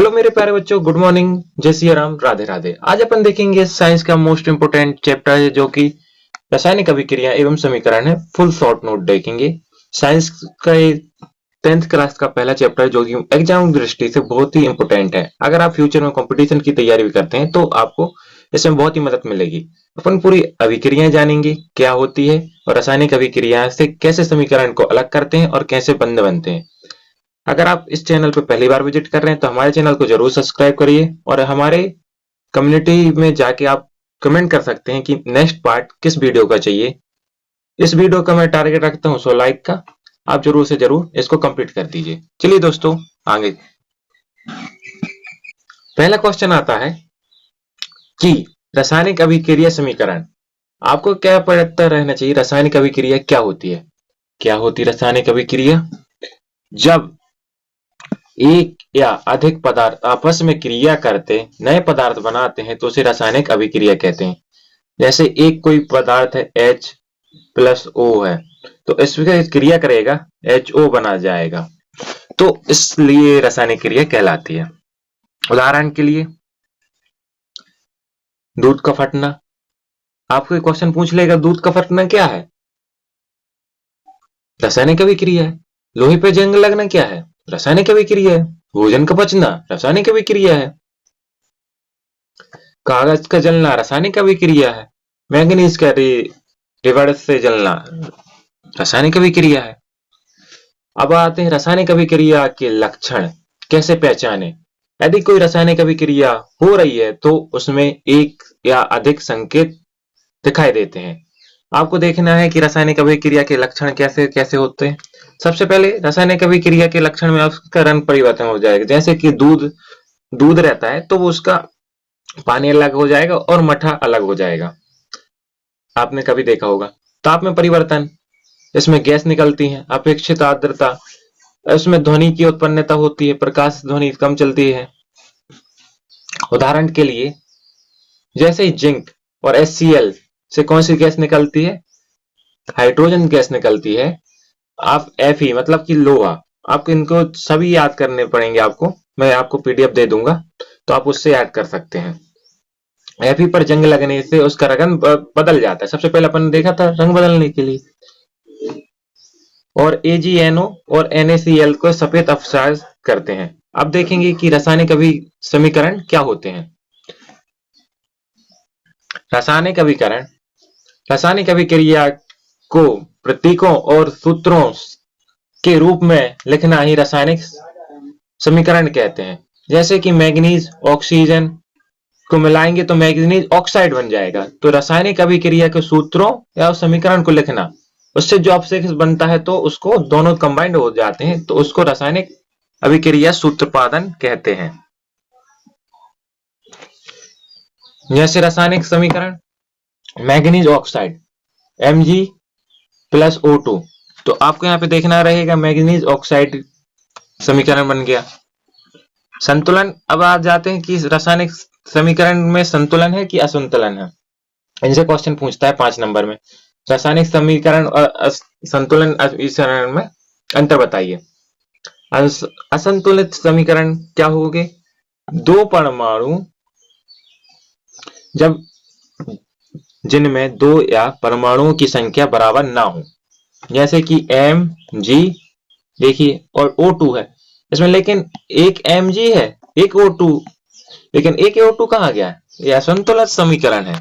Hello मेरे प्यारे बच्चों, गुड मॉर्निंग, जय सिया राम, राधे राधे। आज अपन देखेंगे साइंस का मोस्ट इंपोर्टेंट चैप्टर है जो कि रासायनिक अभिक्रिया एवं समीकरण है। फुल शॉर्ट नोट देखेंगे। साइंस का ये 10th क्लास का पहला चैप्टर है जो कि एग्जाम की दृष्टि से बहुत ही इंपोर्टेंट है। अगर आप फ्यूचर में कंपटीशन की तैयारी भी करते हैं तो आपको इसमें बहुत ही मदद मिलेगी। अपन पूरी अभिक्रियाएं जानेंगे क्या होती है और रासायनिक अभिक्रिया से कैसे समीकरण को अलग करते हैं और कैसे बंध बनते हैं। अगर आप इस चैनल पर पहली बार विजिट कर रहे हैं तो हमारे चैनल को जरूर सब्सक्राइब करिए और हमारे कम्युनिटी में जाके आप कमेंट कर सकते हैं कि नेक्स्ट पार्ट किस वीडियो का चाहिए। इस वीडियो का मैं टारगेट रखता हूं 100 लाइक का। आप जरूर से जरूर इसको कंप्लीट कर दीजिए। चलिए दोस्तों आगे। पहला क्वेश्चन आता है कि रासायनिक अभिक्रिया समीकरण। आपको क्या पता रहना चाहिए रासायनिक अभिक्रिया क्या होती है। क्या होती है रासायनिक अभिक्रिया? जब एक या अधिक पदार्थ आपस में क्रिया करते नए पदार्थ बनाते हैं तो उसे रासायनिक अभिक्रिया कहते हैं। जैसे एक कोई पदार्थ है H+O है तो इसमें क्रिया करेगा HO बना जाएगा, तो इसलिए रासायनिक क्रिया कहलाती है। उदाहरण के लिए दूध का फटना। आपको क्वेश्चन पूछ लेगा दूध का फटना क्या है? रासायनिक अभिक्रिया है। लोहे पे जंग लगना क्या है? रासायनिक अभिक्रिया है। भोजन का पचना रासायनिक अभिक्रिया है। कागज का जलना रासायनिक अभिक्रिया है। मैंगनीज का रिवर्स से जलना रासायनिक अभिक्रिया है। अब आते हैं रासायनिक अभिक्रिया के लक्षण कैसे पहचाने। यदि कोई रासायनिक अभिक्रिया हो रही है तो उसमें एक या अधिक संकेत दिखाई देते हैं। आपको देखना है कि रासायनिक अभिक्रिया के लक्षण कैसे कैसे होते हैं। सबसे पहले रासायनिक अभिक्रिया के लक्षण में उसका रंग परिवर्तन हो जाएगा। जैसे कि दूध रहता है तो वो उसका पानी अलग हो जाएगा और मठा अलग हो जाएगा। आपने कभी देखा होगा। ताप में परिवर्तन, इसमें गैस निकलती है। अपेक्षित आर्द्रता, इसमें ध्वनि की उत्पन्नता होती है। प्रकाश ध्वनि कम चलती है। उदाहरण के लिए जैसे जिंक और HCl से कौन सी गैस निकलती है? हाइड्रोजन गैस निकलती है। आप Fe मतलब कि लोहा, आपको इनको सभी याद करने पड़ेंगे। आपको मैं आपको PDF दे दूंगा तो आप उससे याद कर सकते हैं। Fe पर जंग लगने से उसका रंग बदल जाता है। सबसे पहले अपन ने देखा था रंग बदलने के लिए। और AgNO और NaCl को सफेद अपसार करते हैं। अब देखेंगे कि रासायनिक समीकरण क्या होते हैं। रासायनिक अभिकरण रासायनिक अभिक्रिया को प्रतीकों और सूत्रों के रूप में लिखना ही रासायनिक समीकरण कहते हैं। जैसे कि मैंगनीज ऑक्सीजन को मिलाएंगे तो मैंगनीज ऑक्साइड बन जाएगा। तो रासायनिक अभिक्रिया के सूत्रों या समीकरण को लिखना, उससे जो अवशेष बनता है तो उसको दोनों कंबाइंड हो जाते हैं तो उसको रासायनिक अभिक्रिया सूत्रपादन कहते हैं। जैसे रासायनिक समीकरण मैंगनीज ऑक्साइड Mg+O2, तो आपको यहाँ पे देखना रहेगा मैंगनीज ऑक्साइड समीकरण बन गया। संतुलन, अब आ जाते हैं कि रासायनिक समीकरण में संतुलन है कि असंतुलन है। इनसे क्वेश्चन पूछता है 5 नंबर में। रासायनिक समीकरण और संतुलन समीकरण में अंतर बताइए। असंतुलित समीकरण क्या होंगे? दो परमाणु जब जिनमें दो या परमाणुओं की संख्या बराबर ना हो, जैसे कि Mg देखिए और O2 है इसमें, लेकिन एक Mg है एक O2, लेकिन एक O2 कहाँ गया? यह असंतुलित समीकरण है।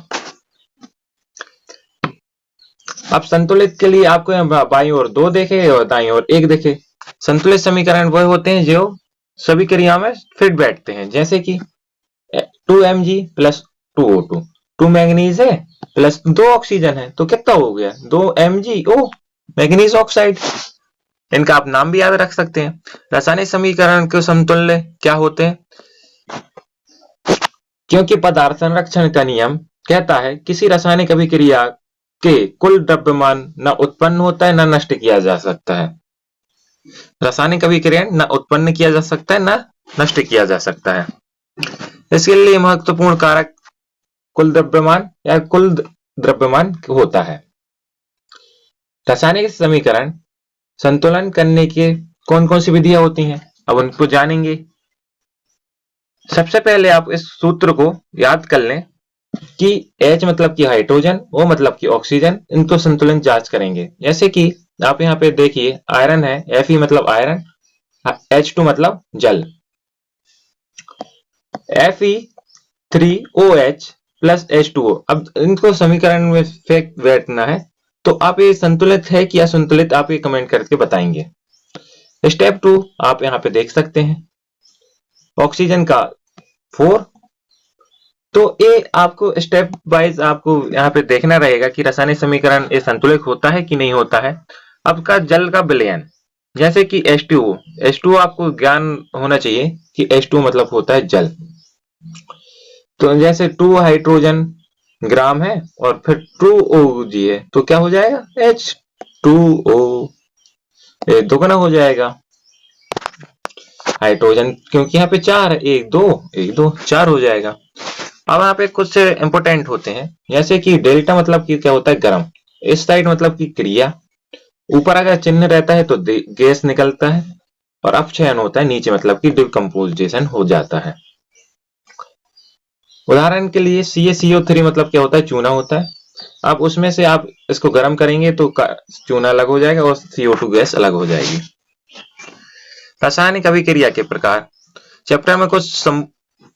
अब संतुलित के लिए आपको बाईं ओर 2 देखे और दाईं ओर 1 देखे। संतुलित समीकरण वह होते हैं जो सभी क्रियाओं में फिट बैठते हैं। जैसे कि 2Mg+2O2, 2 मैंगनीज है प्लस 2 ऑक्सीजन है तो कितना हो गया? 2 MgO मैंगनीज ऑक्साइड। इनका आप नाम भी याद रख सकते हैं। रासायनिक समीकरण के समतुल्य क्या होते हैं? क्योंकि पदार्थ संरक्षण का नियम कहता है किसी रासायनिक अभिक्रिया के कुल द्रव्यमान न उत्पन्न होता है न नष्ट किया जा सकता है। रासायनिक अभिक्रिया न उत्पन्न किया जा सकता है न नष्ट किया जा सकता है। इसके लिए महत्वपूर्ण कारक कुल द्रव्यमान या कुल द्रव्यमान होता है। रासायनिक समीकरण संतुलन करने के कौन कौन सी विधियां होती हैं अब उनको जानेंगे। सबसे पहले आप इस सूत्र को याद कर लें कि H मतलब कि हाइड्रोजन, O मतलब कि ऑक्सीजन, इनको संतुलन जांच करेंगे। जैसे कि आप यहाँ पे देखिए आयरन है, Fe मतलब आयरन, H2 मतलब जल, Fe3OH प्लस H2O। अब इनको समीकरण में फेंक बैठना है, तो आप ये संतुलित है कि असंतुलित आप ये कमेंट करके बताएंगे। स्टेप 2 आप यहाँ पे देख सकते हैं, ऑक्सीजन का 4। तो ये आपको स्टेप वाइज आपको यहाँ पे देखना रहेगा कि रासायनिक समीकरण ये संतुलित होता है कि नहीं होता है। अब का जल का विलयन, जैसे कि H2O, H2O आपको ज्ञान होना चाहिए कि H2O मतलब होता है जल। तो जैसे 2 हाइड्रोजन ग्राम है और फिर 2OG है, तो क्या हो जाएगा H2O, ये दोगुना हो जाएगा हाइड्रोजन, क्योंकि यहाँ पे 4 है, 1 2 1 2 4 हो जाएगा। अब यहाँ पे कुछ इंपोर्टेंट होते हैं, जैसे कि डेल्टा मतलब कि क्या होता है गर्म, इस साइड मतलब कि क्रिया, ऊपर अगर चिन्ह रहता है तो गैस निकलता है, और अपक्षयन होता है नीचे मतलब कि डिकम्पोजिशन हो जाता है। उदाहरण के लिए CaCO3 मतलब क्या होता है चूना होता है। अब उसमें से आप इसको गर्म करेंगे तो चूना अलग हो जाएगा और CO2 गैस अलग हो जाएगी। रासायनिक अभिक्रिया के प्रकार, चैप्टर में कुछ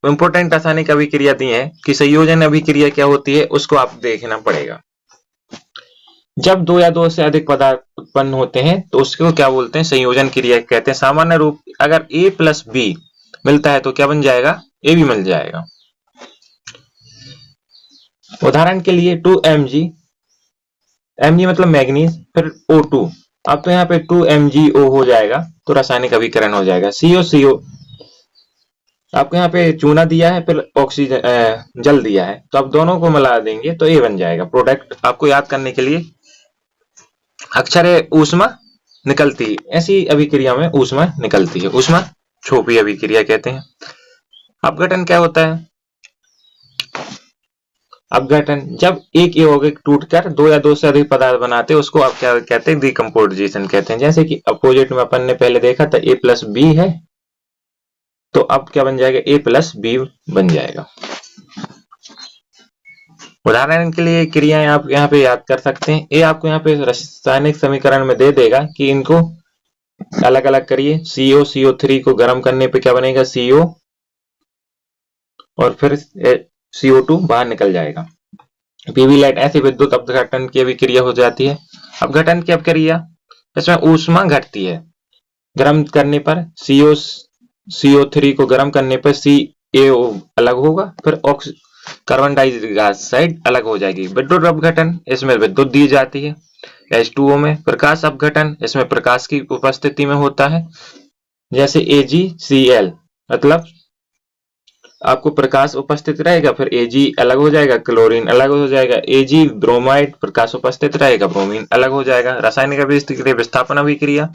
इंपोर्टेंट रासायनिक अभिक्रिया दी है कि संयोजन अभिक्रिया क्या होती है, उसको आप देखना पड़ेगा। जब 2 या 2 से अधिक पदार्थ उत्पन्न होते हैं तो उसको क्या बोलते हैं, संयोजन क्रिया कहते हैं। सामान्य रूप अगर A प्लस B मिलता है तो क्या बन जाएगा, A भी मिल जाएगा। उदाहरण के लिए 2Mg, Mg मतलब मैग्नीज, फिर O2, अब तो यहाँ पे 2MgO हो जाएगा, तो रासायनिक अभिकरण हो जाएगा। COCO, आपको यहाँ पे चूना दिया है, फिर ऑक्सीजन जल दिया है, तो आप दोनों को मिला देंगे तो ये बन जाएगा। प्रोडक्ट आपको याद करने के लिए अक्षर है ऊष्मा निकलती है, ऐसी अभिक्रिया में ऊष्मा निकलती है, ऊष्मा छोपी अभिक्रिया कहते हैं। अपघटन क्या होता है, अपघटन जब एक यौगिक टूटकर 2 या 2 से अधिक पदार्थ बनाते हैं उसको आप क्या कहते हैं, डिकम्पोजिशन कहते हैं। जैसे कि अपोजिट में अपन ने पहले देखा था A प्लस B है, तो अब क्या बन जाएगा, A प्लस B बन जाएगा। उदाहरण के लिए क्रियाएं आप यहाँ पे याद कर सकते हैं। ये आपको यहाँ पे रासायनिक समीकरण में दे देगा कि इनको अलग अलग करिए। CO3 को गर्म करने पे क्या बनेगा, CO, और फिर CO2 बाहर निकल जाएगा। PV लाइट, ऐसी विद्युत अपघटन की अभिक्रिया हो जाती है। अपघटन की अभिक्रिया, इसमें ऊष्मा घटती है, गर्म करने पर CO3 को गर्म करने पर CaO अलग होगा, फिर कार्बन डाइऑक्साइड अलग हो जाएगी। विद्युत अपघटन, इसमें विद्युत दी जाती है H2O में। प्रकाश अपघटन, इसमें प्रकाश की उपस्थिति में होता है, जैसे AgCl, मतलब आपको प्रकाश उपस्थित रहेगा, फिर Ag अलग हो जाएगा, क्लोरीन अलग हो जाएगा, Ag ब्रोमाइड, प्रकाश उपस्थित रहेगा, ब्रोमीन अलग हो जाएगा। रासायनिक अभिक्रिया विस्थापन अभिक्रिया,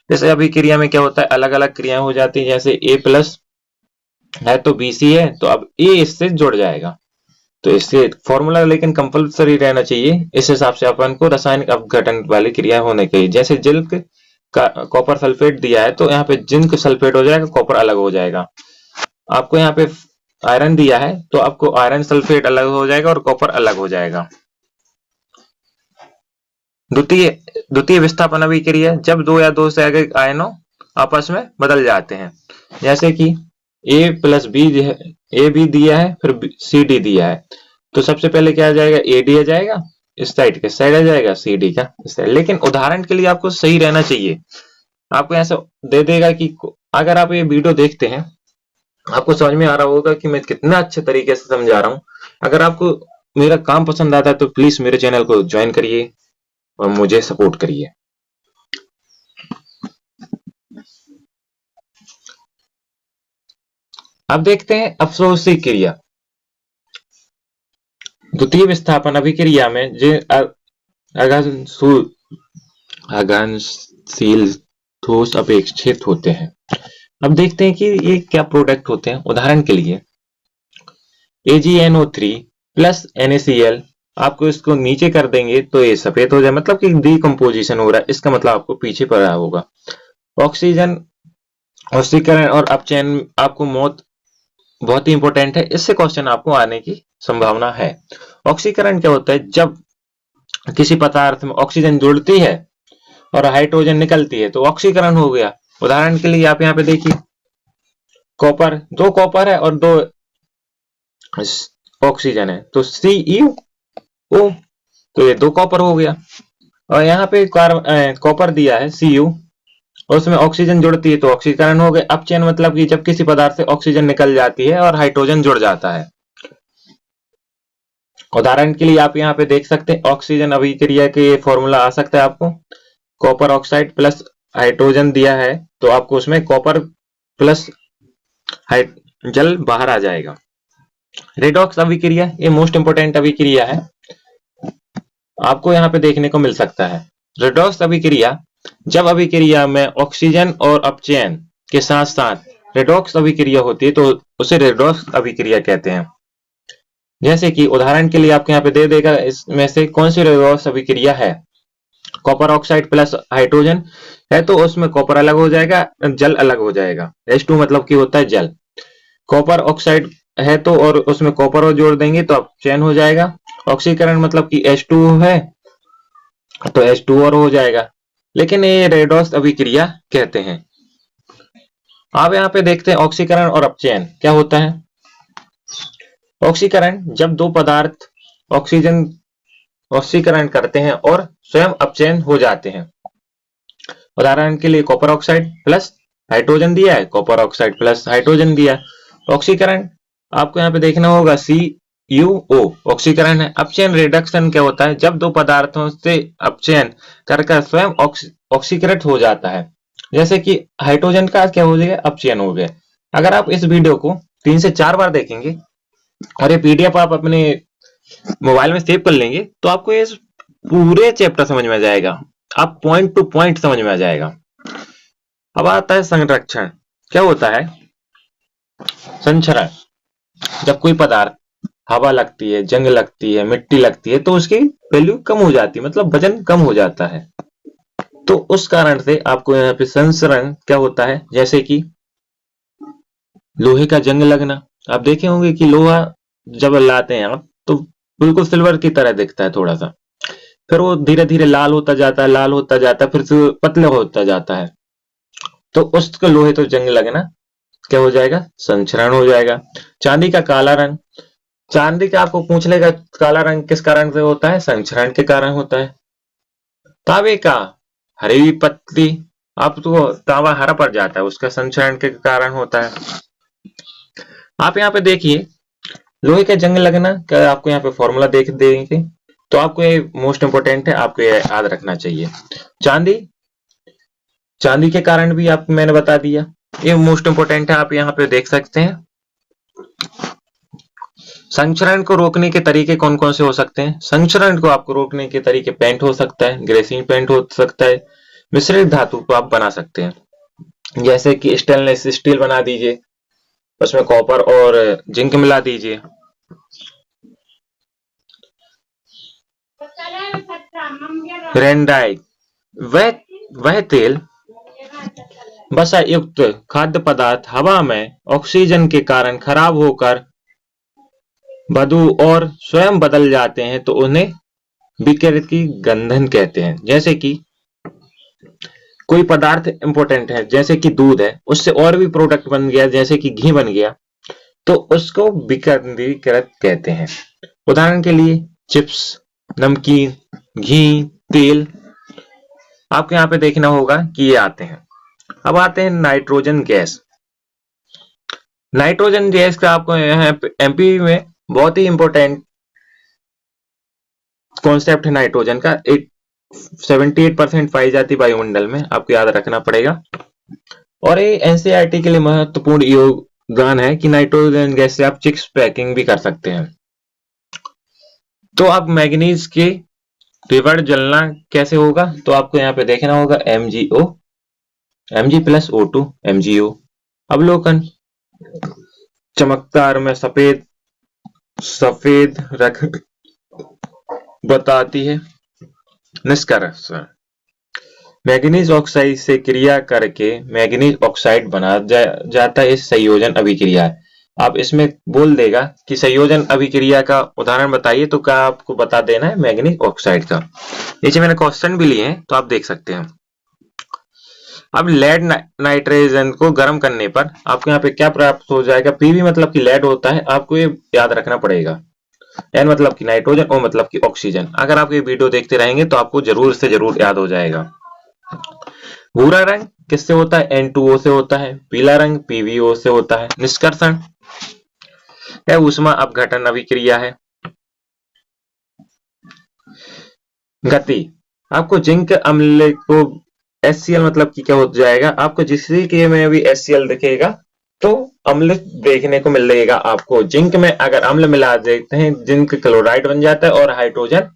जैसे अभिक्रिया में क्या होता है, अलग अलग क्रियाएं हो जाती है। जैसे A प्लस है तो BC है, तो अब A इससे जुड़ जाएगा, तो इससे फॉर्मूला लेकिन कंपल्सरी रहना चाहिए। इस हिसाब से अपन को रासायनिक अपघटन वाली क्रिया होने चाहिए। जैसे जिंक का कॉपर सल्फेट दिया है, तो यहाँ पे जिंक सल्फेट हो जाएगा, कॉपर अलग हो जाएगा। आपको यहाँ पे आयरन दिया है, तो आपको आयरन सल्फेट अलग हो जाएगा और कॉपर अलग हो जाएगा। द्वितीय विस्थापन अभिक्रिया, जब 2 या 2 से अधिक आयनों आपस में बदल जाते हैं। जैसे कि A प्लस B है, A भी दिया है, फिर CD दिया है, तो सबसे पहले क्या आ जाएगा, AD आ जाएगा, इस साइड के साइड आ जाएगा, CD का इस साइड। लेकिन उदाहरण के लिए आपको सही रहना चाहिए, आपको ऐसा दे देगा कि अगर आप ये वीडियो देखते हैं, आपको समझ में आ रहा होगा कि मैं कितना अच्छे तरीके से समझा रहा हूँ। अगर आपको मेरा काम पसंद आता है तो प्लीज मेरे चैनल को ज्वाइन करिए और मुझे सपोर्ट करिए। अब देखते हैं अफसोसी क्रिया। द्वितीय विस्थापन अभिक्रिया में जो अघनशील ठोस अपेक्षित होते हैं। अब देखते हैं कि ये क्या प्रोडक्ट होते हैं। उदाहरण के लिए AgNO3 प्लस NaCl, आपको इसको नीचे कर देंगे तो ये सफेद हो जाए, मतलब कि डिकम्पोजिशन हो रहा है, इसका मतलब आपको पीछे पड़ा होगा। ऑक्सीजन ऑक्सीकरण और अपचयन आपको मौत बहुत ही इंपॉर्टेंट है, इससे क्वेश्चन आपको आने की संभावना है। ऑक्सीकरण क्या होता है? जब किसी पदार्थ में ऑक्सीजन जुड़ती है और हाइड्रोजन निकलती है तो ऑक्सीकरण हो गया। उदाहरण के लिए आप यहाँ पे देखिए, कॉपर, दो कॉपर है और दो ऑक्सीजन है तो CuO, तो ये दो कॉपर हो गया। और यहाँ पे कॉपर दिया है Cu और उसमें ऑक्सीजन जुड़ती है तो ऑक्सीकरण हो गए। अपचयन मतलब कि जब किसी पदार्थ से ऑक्सीजन निकल जाती है और हाइड्रोजन जुड़ जाता है। उदाहरण के लिए आप यहाँ पे देख सकते हैं, ऑक्सीजन अभिक्रिया के फॉर्मूला आ सकता है आपको, कॉपर ऑक्साइड प्लस हाइड्रोजन दिया है तो आपको उसमें कॉपर प्लस जल बाहर आ जाएगा। रेडॉक्स अभिक्रिया, ये मोस्ट इंपोर्टेंट अभिक्रिया है, आपको यहाँ पे देखने को मिल सकता है। रेडॉक्स अभिक्रिया, जब अभिक्रिया में ऑक्सीजन और अपचयन के साथ साथ रेडॉक्स अभिक्रिया होती है तो उसे रेडॉक्स अभिक्रिया कहते हैं। जैसे कि उदाहरण के लिए आपको यहाँ पे दे देगा, इसमें से कौन सी रेडॉक्स अभिक्रिया है। कॉपर ऑक्साइड प्लस हाइड्रोजन है तो उसमें कॉपर अलग हो जाएगा, जल अलग हो जाएगा। H2 मतलब कि होता है जल। कॉपर ऑक्साइड है तो और उसमें कॉपर और जोड़ देंगे तो अपचयन हो जाएगा। ऑक्सीकरण मतलब कि H2 है तो H2 और हो जाएगा, लेकिन ये रेडॉक्स अभिक्रिया कहते हैं। आप यहाँ पे देखते हैं ऑक्सीकरण और अपचयन क्या होता है। ऑक्सीकरण, जब दो पदार्थ ऑक्सीजन ऑक्सीकरण करते हैं और स्वयं अपचयन हो जाते हैं। उदाहरण के लिए कॉपर ऑक्साइड प्लस हाइड्रोजन दिया है, कॉपर ऑक्साइड प्लस हाइड्रोजन दिया है। ऑक्सीकरण आपको यहाँ पे देखना होगा CuO ऑक्सीकरण है। अपचयन रिडक्शन क्या होता है? जब दो पदार्थों से अपचयन कर स्वयं ऑक्सीकृत हो जाता है। जैसे कि हाइड्रोजन का क्या हो गया? अपचयन हो गया। अगर आप इस वीडियो को 3 से 4 बार देखेंगे और ये PDF आप अपने मोबाइल में सेव कर लेंगे तो आपको ये पूरे चैप्टर समझ में आ जाएगा, आप पॉइंट टू पॉइंट समझ में आ जाएगा। अब आता है संरक्षण, क्या होता है? संचरण, जब कोई पदार्थ, हवा लगती है, जंग लगती है, मिट्टी लगती है तो उसकी वैल्यू कम हो जाती है, मतलब वजन कम हो जाता है। तो उस कारण से आपको यहाँ पे संचरण क्या होता है, जैसे कि लोहे का जंग लगना। आप देखे होंगे कि लोहा जब लाते हैं आप तो बिल्कुल सिल्वर की तरह दिखता है थोड़ा सा, फिर वो धीरे धीरे लाल होता जाता है, लाल होता जाता है, फिर से पतला होता जाता है तो उसको लोहे तो जंग लगना क्या हो जाएगा? संचरण हो जाएगा। चांदी का काला रंग, चांदी का आपको पूछ लेगा काला रंग किस कारण से होता है? संचरण के कारण होता है। तांबे का हरी पत्ती, आप तो तांबा हरा पड़ जाता है, उसका संचरण के कारण होता है। आप यहाँ पे देखिए, लोहे का जंग लगना का आपको यहाँ पे फॉर्मूला देख देंगे तो आपको ये मोस्ट इंपोर्टेंट है, आपको ये याद रखना चाहिए। चांदी, चांदी के कारण भी आपको मैंने बता दिया, ये मोस्ट इंपोर्टेंट है, आप यहाँ पे देख सकते हैं। संचरण को रोकने के तरीके कौन कौन से हो सकते हैं? संचरण को आपको रोकने के तरीके पेंट हो सकता है, ग्रेसिंग पेंट हो सकता है, मिश्रित धातु को आप बना सकते हैं। जैसे कि स्टेनलेस स्टील बना दीजिए, उसमें कॉपर और जिंक मिला दीजिए। रेंडाइट, वह तेल वसा युक्त खाद्य पदार्थ हवा में ऑक्सीजन के कारण खराब होकर बदबू और स्वयं बदल जाते हैं तो उन्हें विकिरकी गंधन कहते हैं। जैसे कि कोई पदार्थ इंपॉर्टेंट है, जैसे कि दूध है, उससे और भी प्रोडक्ट बन गया, जैसे कि घी बन गया, तो उसको विकिरक कहते हैं। उदाहरण के लिए चिप्स, नमकीन, घी, तेल, आपको यहाँ पे देखना होगा कि ये आते हैं। अब आते हैं नाइट्रोजन गैस। नाइट्रोजन गैस का आपको यहाँ MP में बहुत ही इंपॉर्टेंट कॉन्सेप्ट है नाइट्रोजन का। 78% पाई जाती वायुमंडल में, आपको याद रखना पड़ेगा। और ये NCERT के लिए महत्वपूर्ण योगदान है कि नाइट्रोजन गैस से आप चिप्स पैकिंग भी कर सकते हैं। तो आप मैग्नीज के रिवर्स जलना कैसे होगा, तो आपको यहाँ पे देखना होगा MgO, Mg+O2 MgO। अवलोकन, चमकदार में सफेद रंग बताती है। निष्कर्ष, मैग्नीज ऑक्साइड से क्रिया करके मैग्नीज ऑक्साइड बना जाता है, इस संयोजन अभिक्रिया है। आप इसमें बोल देगा कि संयोजन अभिक्रिया का उदाहरण बताइए, तो क्या आपको बता देना है मैग्नीज ऑक्साइड का। नीचे मैंने क्वेश्चन भी लिए हैं तो आप देख सकते हैं। अब लेड नाइट्रोजन को गर्म करने पर आपको यहाँ पे क्या प्राप्त हो जाएगा। पीवी मतलब कि लेड होता है, आपको ये याद रखना पड़ेगा। एन मतलब कि नाइट्रोजन, ओ मतलब कि ऑक्सीजन। अगर आप ये वीडियो देखते रहेंगे तो आपको जरूर से जरूर याद हो जाएगा। भूरा रंग किससे होता है, N2O से होता है। पीला रंग PbO से होता है। निष्कर्षण यह ऊष्मा अपघटन अभिक्रिया है। गति आपको जिंक अम्ल को HCl मतलब कि क्या हो जाएगा, आपको जिस के में भी HCl दिखेगा तो अम्ल देखने को मिलेगा। आपको जिंक में अगर अम्ल मिला देते हैं, जिंक क्लोराइड बन जाता है और हाइड्रोजन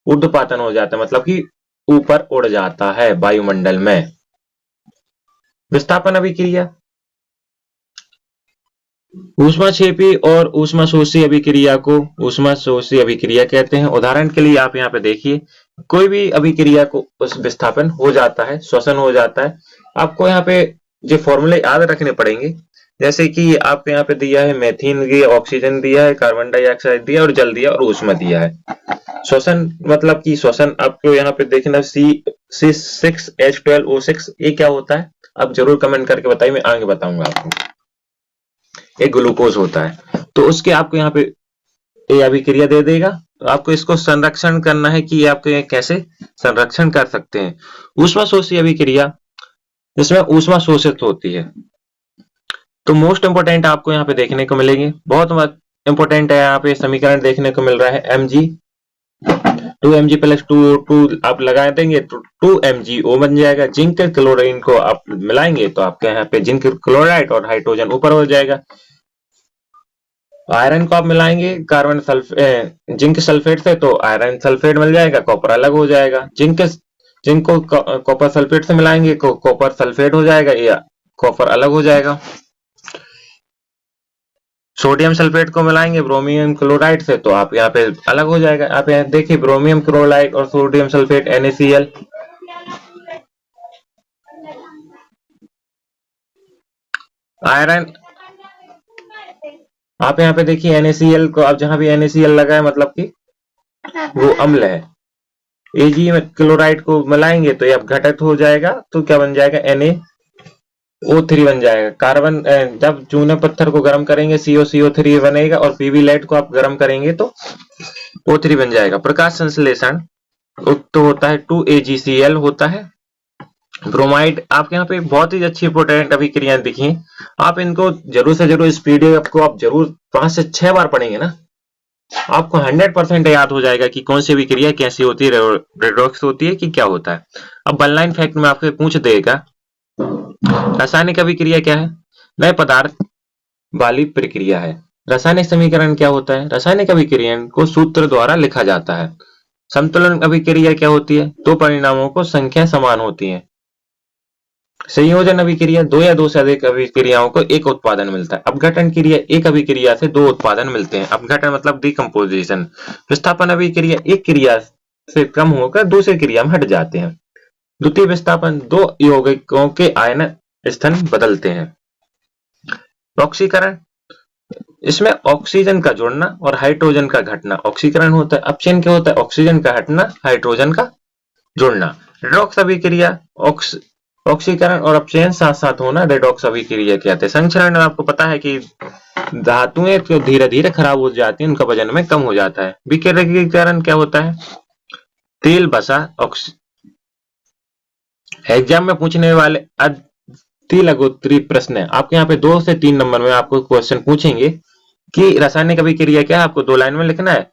ऊर्ध्वपातन हो जाता है, मतलब कि ऊपर उड़ जाता है वायुमंडल में। विस्थापन अभिक्रिया ऊष्माक्षेपी और ऊष्माशोषी अभिक्रिया को ऊष्माशोषी अभिक्रिया कहते हैं। उदाहरण के लिए आप यहाँ पे देखिए, कोई भी अभिक्रिया को उस विस्थापन हो जाता है, श्वसन हो जाता है। आपको यहाँ पे जो फॉर्मूले याद रखने पड़ेंगे, जैसे कि आपको यहाँ पे दिया है मेथीन दिया, ऑक्सीजन दिया है, कार्बन डाइऑक्साइड दिया और जल दिया और ऊष्मा दिया है। श्वसन मतलब कि श्वसन आपको यहाँ पे देखना C6H12O6 ये क्या होता है, आप जरूर कमेंट करके बताइए, मैं आगे बताऊंगा आपको। एक ग्लूकोज होता है, तो उसके आपको यहाँ पे ये अभिक्रिया दे देगा। तो आपको इसको संरक्षण करना है कि आपको ये कैसे संरक्षण कर सकते हैं। ऊष्मा शोषी अभिक्रिया जिसमें ऊष्मा शोषित होती है, तो मोस्ट इंपोर्टेंट आपको यहाँ पे देखने को मिलेंगे। बहुत इंपोर्टेंट है, यहाँ पे समीकरण देखने को मिल रहा है Mg 2Mg प्लस 2O2 आप लगा देंगे तो 2MgO बन जाएगा। जिंक क्लोरीन को आप मिलाएंगे तो आपके यहाँ पे जिंक क्लोराइड और हाइड्रोजन ऊपर हो जाएगा। आयरन को आप मिलाएंगे कार्बन सल्फेट जिंक सल्फेट से तो आयरन सल्फेट मिल जाएगा, कॉपर अलग हो जाएगा। जिंक को कॉपर सल्फेट से मिलाएंगे तो कॉपर सल्फेट हो जाएगा या कॉपर अलग हो जाएगा। सोडियम सल्फेट को मिलाएंगे ब्रोमियम क्लोराइड से तो आप यहाँ पे अलग हो जाएगा। आप यहाँ देखिए ब्रोमियम क्लोराइड और सोडियम सल्फेट NaCl। आयरन आप यहाँ पे देखिए NaCl को आप जहां भी NaCl लगा है मतलब कि वो अम्ल है। Ag क्लोराइड को मिलाएंगे तो ये अब घटक हो जाएगा, तो क्या बन जाएगा NaO3 बन जाएगा। कार्बन जब चूने पत्थर को गर्म करेंगे COCO3 बनेगा और PV लाइट को आप गर्म करेंगे तो O3 बन जाएगा। प्रकाश संश्लेषण तो होता है 2AgCl होता है। ब्रोमाइड आपके यहाँ पे बहुत ही अच्छी इंपोर्टेंट अभिक्रियाएं दिखी, आप इनको जरूर से जरूर इस पीडीएफ को आप जरूर 5 से 6 बार पढ़ेंगे ना, आपको 100% याद हो जाएगा कि कौन सी अभिक्रिया कैसी होती है, रेडॉक्स होती है कि क्या होता है। अब वन लाइन फैक्ट में आपको पूछ देगा रासायनिक अभिक्रिया क्या है, नए पदार्थ वाली प्रक्रिया है। रासायनिक समीकरण क्या होता है, रासायनिक अभिक्रिया को सूत्र द्वारा लिखा जाता है। समतुलन अभिक्रिया क्या होती है, दो परिणामों को संख्या समान होती है। संयोजन अभिक्रिया दो या दो से अधिक अभिक्रियाओं को एक उत्पादन मिलता है। अपघटन क्रिया एक अभिक्रिया से दो उत्पादन मिलते हैं। अपघटन मतलब डिकम्पोजिशन। विस्थापन अभिक्रिया एक क्रिया से कम होकर दूसरी क्रिया में हट जाते हैं। द्वितीय विस्थापन दो यौगिकों के आयन स्थान बदलते हैं। ऑक्सीकरण इसमें ऑक्सीजन का जुड़ना और हाइड्रोजन का घटना ऑक्सीकरण होता है। अपचयन क्या होता है, ऑक्सीजन का हटना हाइड्रोजन का जुड़ना। रेडॉक्स अभिक्रिया ऑक्सीकरण और अपचयन साथ साथ होना रेडॉक्स अभिक्रिया कहते हैं। संचरण में आपको पता है कि धातुएं तो धीरे धीरे खराब हो जाती हैं, उनका वजन में कम हो जाता है। विकिरणीकरण क्या होता है, तेल बसा एग्जाम में पूछने वाले अति लघुत्तरी प्रश्न है। आपके यहाँ पे 2 से 3 नंबर में आपको क्वेश्चन पूछेंगे कि रासायनिक अभिक्रिया क्या है, आपको 2 लाइन में लिखना है।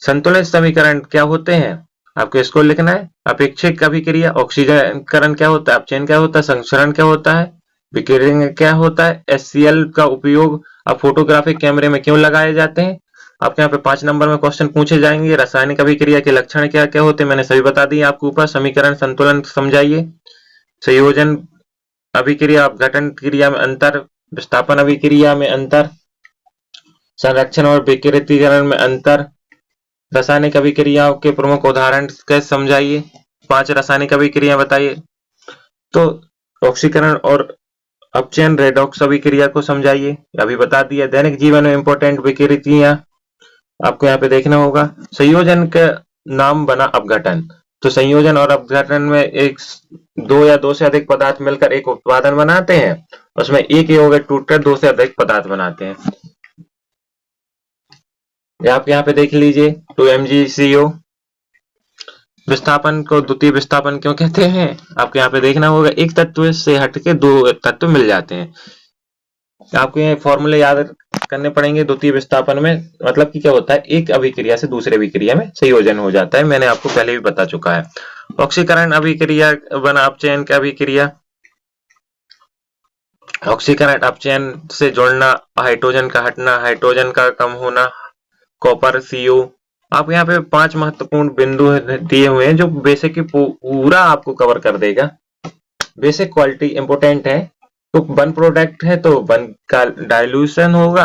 संतुलित समीकरण क्या होते हैं, आपको इसको लिखना है। अपेक्षिक अभिक्रिया ऑक्सीकरण क्या होता है, अपचयन क्या होता है, संचरण क्या होता है, विकिरण क्या होता है, HCl का उपयोग अब फोटोग्राफिक कैमरे में क्यों लगाए जाते हैं। आपके यहाँ पे 5 नंबर में क्वेश्चन पूछे जाएंगे। रासायनिक अभिक्रिया के लक्षण क्या क्या होते हैं, मैंने सभी बता दिए आपको ऊपर। समीकरण संतुलन समझाइए। संयोजन अभिक्रिया अपघटन क्रिया में अंतर, विस्थापन अभिक्रिया में अंतर, संरक्षण और विकिरणीकरण में अंतर, रासायनिक अभिक्रियाओं के प्रमुख उदाहरण कैसे समझाइए। 5 रासायनिक अभिक्रिया बताइए। तो ऑक्सीकरण और अपचयन रेडॉक्स अभिक्रिया को समझाइए, अभी बता दिया। दैनिक जीवन में इंपॉर्टेंट विक्रियाएं आपको यहाँ पे देखना होगा। संयोजन का नाम बना अपघटन। तो संयोजन और अपघटन में एक दो या दो से अधिक पदार्थ मिलकर एक उत्पादन बनाते हैं, उसमें एक यौगिक टूटकर दो से अधिक पदार्थ बनाते हैं। आप यहाँ पे देख लीजिए 2MgCO। विस्थापन को द्वितीय विस्थापन क्यों कहते हैं, आपको यहाँ पे देखना होगा। एक तत्व से हटके दो तत्व मिल जाते हैं। आपको ये फॉर्मूले याद करने पड़ेंगे। द्वितीय विस्थापन में मतलब कि क्या होता है, एक अभिक्रिया से दूसरे अभिक्रिया में संयोजन हो जाता है, मैंने आपको पहले भी बता चुका है। ऑक्सीकरण अभिक्रिया बना अपचयन का अभिक्रिया। ऑक्सीकरण अपचयन से जुड़ना, हाइड्रोजन का हटना, हाइड्रोजन का कम होना, कॉपर CO। आप यहाँ पे 5 महत्वपूर्ण बिंदु दिए हुए हैं जो बेसिक पूरा आपको कवर कर देगा। बेसिक क्वालिटी इंपोर्टेंट है, तो वन प्रोडक्ट है तो वन का डाइल्यूशन होगा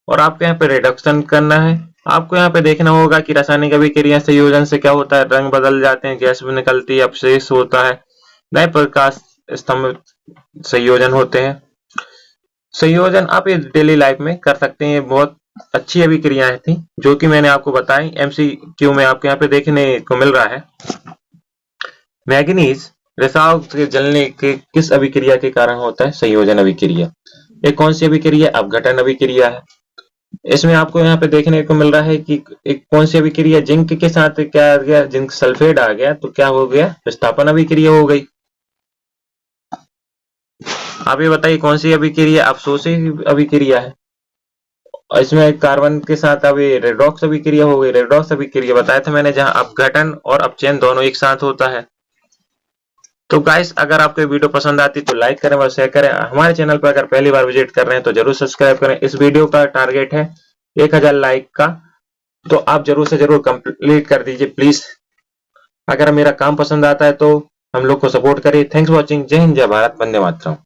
और आपको यहाँ पे रिडक्शन करना है। आपको यहाँ पे देखना होगा कि रासायनिक अभिक्रिया संयोजन से क्या होता है, रंग बदल जाते हैं, गैस भी निकलती है, अपशेष होता है, नए प्रकाश स्तंभ संयोजन होते हैं। संयोजन आप ये डेली लाइफ में कर सकते हैं, बहुत अच्छी अभिक्रियाएं थी जो कि मैंने आपको बताई। MCQ में आपको यहाँ पे देखने को मिल रहा है। मैग्नीज रिसाव के जलने के किस अभिक्रिया के कारण होता है, संयोजन अभिक्रिया। एक कौन सी अभिक्रिया, अपघटन अभिक्रिया है। इसमें आपको यहाँ पे देखने को मिल रहा है कि एक कौन सी अभिक्रिया, जिंक के साथ क्या आ गया, जिंक सल्फेट आ गया तो क्या हो गया, विस्थापन अभिक्रिया हो गई। आप ये बताइए कौन सी अभिक्रिया अवशोषी अभिक्रिया है। इसमें कार्बन के साथ अभी रेडॉक्स अभिक्रिया हो गई। रेडॉक्स अभिक्रिया बताया था मैंने, जहां अपघटन और अपचयन दोनों एक साथ होता है। तो गाइस, अगर आपको वीडियो पसंद आती तो लाइक करें और शेयर करें। हमारे चैनल पर अगर पहली बार विजिट कर रहे हैं तो जरूर सब्सक्राइब करें। इस वीडियो का टारगेट है 1000 लाइक का, तो आप जरूर से जरूर कंप्लीट कर दीजिए प्लीज। अगर मेरा काम पसंद आता है तो हम लोग को सपोर्ट करिए। Thanks for watching. जय हिंद, जय भारत, वंदे मातरम।